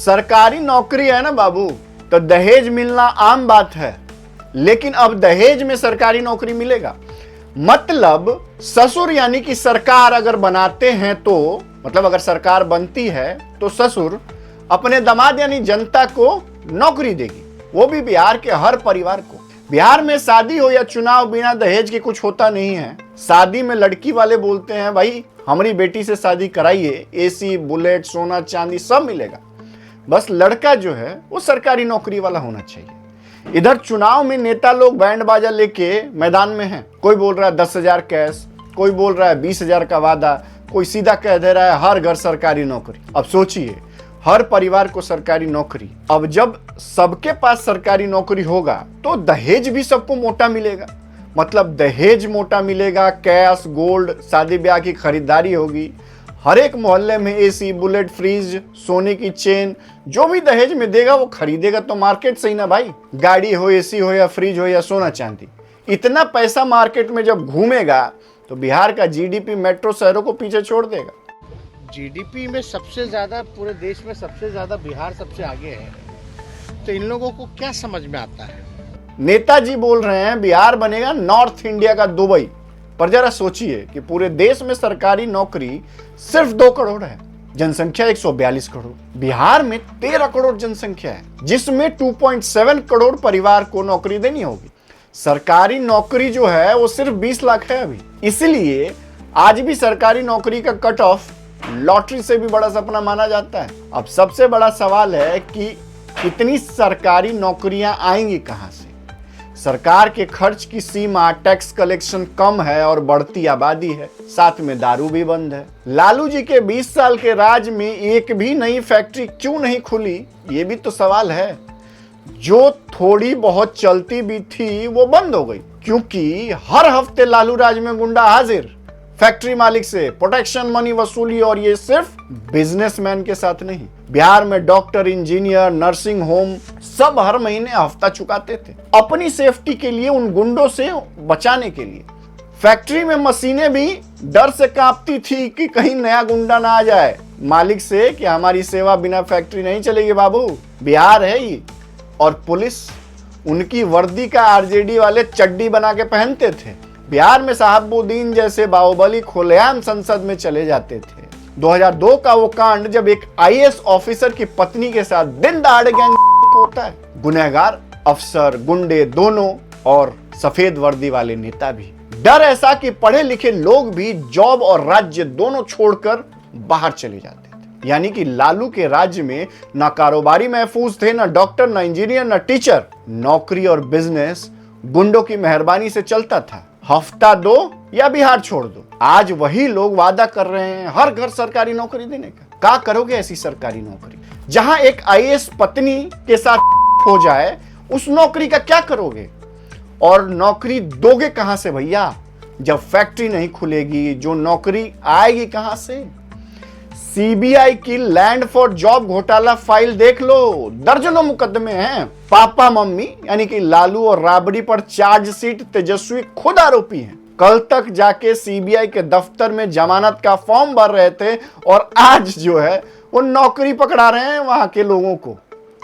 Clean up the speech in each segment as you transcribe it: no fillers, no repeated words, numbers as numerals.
सरकारी नौकरी है ना बाबू, तो दहेज मिलना आम बात है, लेकिन अब दहेज में सरकारी नौकरी मिलेगा। मतलब ससुर यानी कि सरकार अगर बनाते हैं तो, मतलब अगर सरकार बनती है तो ससुर अपने दामाद यानी जनता को नौकरी देगी, वो भी बिहार के हर परिवार को। बिहार में शादी हो या चुनाव बिना दहेज के कुछ होता नहीं है। शादी में लड़की वाले बोलते हैं भाई हमारी बेटी से शादी कराइए, एसी, बुलेट, सोना चांदी सब मिलेगा, बस लड़का जो है वो सरकारी नौकरी वाला होना चाहिए। इधर चुनाव में नेता लोग बैंड बाजा लेके मैदान में हैं। कोई बोल रहा है 10,000 कैश, कोई बोल रहा है 20,000 का वादा, कोई सीधा कह दे रहा है हर घर सरकारी नौकरी। अब सोचिए, हर परिवार को सरकारी नौकरी। अब जब सबके पास सरकारी नौकरी होगा तो दहेज भी सबको मोटा मिलेगा। मतलब दहेज मोटा मिलेगा, कैश, गोल्ड, शादी ब्याह की खरीदारी होगी। हर एक मोहल्ले में एसी, बुलेट, फ्रिज, सोने की चेन, जो भी दहेज में देगा वो खरीदेगा तो मार्केट से ही ना भाई। गाड़ी हो, एसी हो या फ्रिज हो या सोना चांदी, इतना पैसा मार्केट में जब घूमेगा तो बिहार का जीडीपी मेट्रो शहरों को पीछे छोड़ देगा। जीडीपी में सबसे ज्यादा, पूरे देश में सबसे ज्यादा बिहार सबसे आगे है, तो इन लोगों को क्या समझ में आता है? नेताजी बोल रहे हैं बिहार बनेगा नॉर्थ इंडिया का दुबई, पर जरा सोचिए कि पूरे देश में सरकारी नौकरी सिर्फ 2 करोड़ है, जनसंख्या 142 करोड़। बिहार में 13 करोड़ जनसंख्या है, जिसमें 2.7 करोड़ परिवार को नौकरी देनी होगी। सरकारी नौकरी जो है वो सिर्फ 20 लाख है अभी। इसलिए आज भी सरकारी नौकरी का कट ऑफ लॉटरी से भी बड़ा सपना माना जाता है। अब सबसे बड़ा सवाल है कि कितनी सरकारी नौकरियां आएंगी कहां से। सरकार के खर्च की सीमा, टैक्स कलेक्शन कम है और बढ़ती आबादी है, साथ में दारू भी बंद है। लालू जी के 20 साल के राज में एक भी नई फैक्ट्री क्यों नहीं खुली, ये भी तो सवाल है। जो थोड़ी बहुत चलती भी थी वो बंद हो गई, क्योंकि हर हफ्ते लालू राज में गुंडा हाजिर, फैक्ट्री मालिक से प्रोटेक्शन मनी वसूली, और ये सिर्फ बिजनेसमैन के साथ नहीं। बिहार में डॉक्टर, इंजीनियर, नर्सिंग होम सब हर महीने हफ्ता चुकाते थे अपनी सेफ्टी के लिए, उन गुंडों से बचाने के लिए। फैक्ट्री में मशीनें भी डर से कांपती थी कि कहीं नया गुंडा ना आ जाए मालिक से कि हमारी सेवा बिना फैक्ट्री नहीं चलेगी बाबू, बिहार है ये। और पुलिस, उनकी वर्दी का आरजेडी वाले चड्डी बना के पहनते थे। बिहार में साहबुद्दीन जैसे बाहुबली खुलेआम संसद में चले जाते थे। 2002 का वो कांड जब एक आईएएस ऑफिसर की पत्नी के साथ दिन दहाड़े गैंग होता है। गुनहगार अफसर, गुंडे दोनों, और सफेद वर्दी वाले नेता भी। डर ऐसा कि पढ़े लिखे लोग भी जॉब और राज्य दोनों छोड़कर बाहर चले जाते थे। यानी कि लालू के राज्य में ना कारोबारी महफूज थे, ना डॉक्टर, ना इंजीनियर, ना टीचर। नौकरी और बिजनेस गुंडों की मेहरबानी से चलता था। हफ्ता दो या बिहार छोड़ दो। आज वही लोग वादा कर रहे हैं हर घर सरकारी नौकरी देने का। क्या करोगे ऐसी सरकारी नौकरी जहां एक आईएएस पत्नी के साथ हो जाए, उस नौकरी का क्या करोगे? और नौकरी दोगे कहां से भैया, जब फैक्ट्री नहीं खुलेगी? जो नौकरी आएगी कहां से? सीबीआई की लैंड फॉर जॉब घोटाला फाइल देख लो, दर्जनों मुकदमे हैं। पापा मम्मी यानी कि लालू और राबड़ी पर चार्जशीट तेजस्वी खुद आरोपी हैं। कल तक जाके सीबीआई के दफ्तर में जमानत का फॉर्म भर रहे थे, और आज जो है वो नौकरी पकड़ा रहे हैं वहां के लोगों को।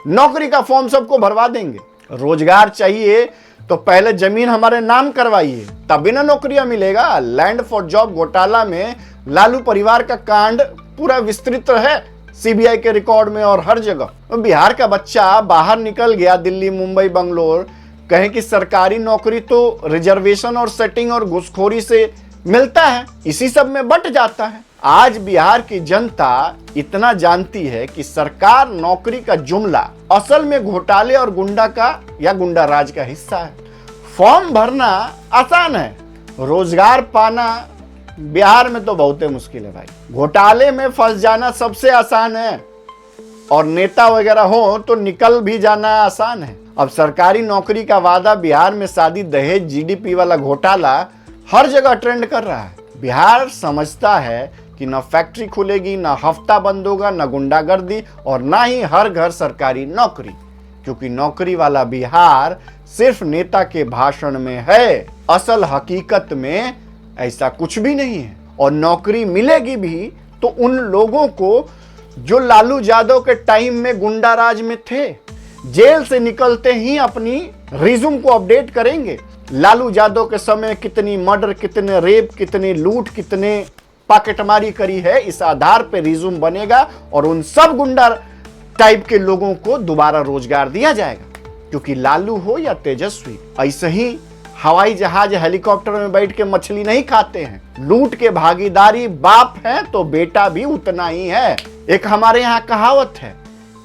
नौकरी का फॉर्म सबको भरवा देंगे। रोजगार चाहिए तो पहले जमीन हमारे नाम करवाइए, तभी ना नौकरियां मिलेगा। लैंड फॉर जॉब घोटाला में लालू परिवार का कांड पूरा विस्तृत है सीबीआई के रिकॉर्ड में और हर जगह। बिहार का बच्चा बाहर निकल गया दिल्ली, मुंबई, बंगलोर, कहें कि सरकारी नौकरी तो रिजर्वेशन और सेटिंग और घुसखोरी से मिलता है, इसी सब में बंट जाता है। आज बिहार की जनता इतना जानती है कि सरकार नौकरी का जुमला असल में घोटाले और गुंडा का या गुंडा राज का हिस्सा है। फॉर्म भरना आसान है, रोजगार पाना बिहार में तो बहुत मुश्किल है भाई। घोटाले में फंस जाना सबसे आसान है, और नेता वगैरह हो तो निकल भी जाना आसान है। अब सरकारी नौकरी का वादा, बिहार में शादी, दहेज, जीडीपी वाला घोटाला हर जगह ट्रेंड कर रहा है। बिहार समझता है कि न फैक्ट्री खुलेगी, न हफ्ता बंद होगा, न गुंडागर्दी, और ना ही हर घर सरकारी नौकरी, क्योंकि नौकरी वाला बिहार सिर्फ नेता के भाषण में है। असल हकीकत में ऐसा कुछ भी नहीं है। और नौकरी मिलेगी भी तो उन लोगों को जो लालू यादव के टाइम में गुंडा राज में थे, जेल से निकलते ही अपनी रिज्यूम को अपडेट करेंगे। लालू यादव के समय कितनी मर्डर, कितने रेप, कितने लूट, कितने पॉकेटमारी करी है, इस आधार पे रिज्यूम बनेगा और उन सब गुंडा टाइप के लोगों को दोबारा रोजगार दिया जाएगा। क्योंकि लालू हो या तेजस्वी, ऐसे ही हवाई जहाज हेलीकॉप्टर में बैठ के मछली नहीं खाते हैं। लूट के भागीदारी बाप है तो बेटा भी उतना ही है। एक हमारे यहाँ कहावत है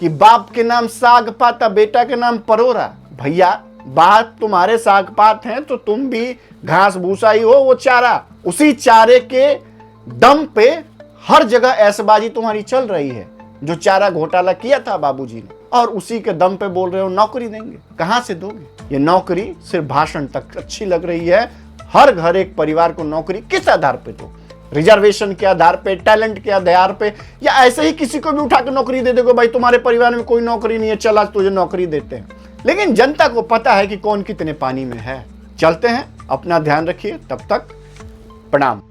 कि बाप के नाम साग पाता, बेटा के नाम परोरा। भैया बात तुम्हारे साग पात हैं तो तुम भी घास भूसा ही हो, वो चारा। उसी चारे के दम पे हर जगह ऐशबाजी तुम्हारी चल रही है। जो चारा घोटाला किया था बाबूजी ने, और उसी के दम पे बोल रहे हो नौकरी देंगे। कहां से दोगे? ये नौकरी सिर्फ भाषण तक अच्छी लग रही है। हर घर एक परिवार को नौकरी किस आधार पे दो? रिजर्वेशन के आधार पे, टैलेंट के आधार पे, या ऐसे ही किसी को भी उठा के नौकरी दे दोगे? भाई तुम्हारे परिवार में कोई नौकरी नहीं है, चल आज तुझे नौकरी देते हैं। लेकिन जनता को पता है कि कौन कितने पानी में है। चलते हैं, अपना ध्यान रखिए, तब तक प्रणाम।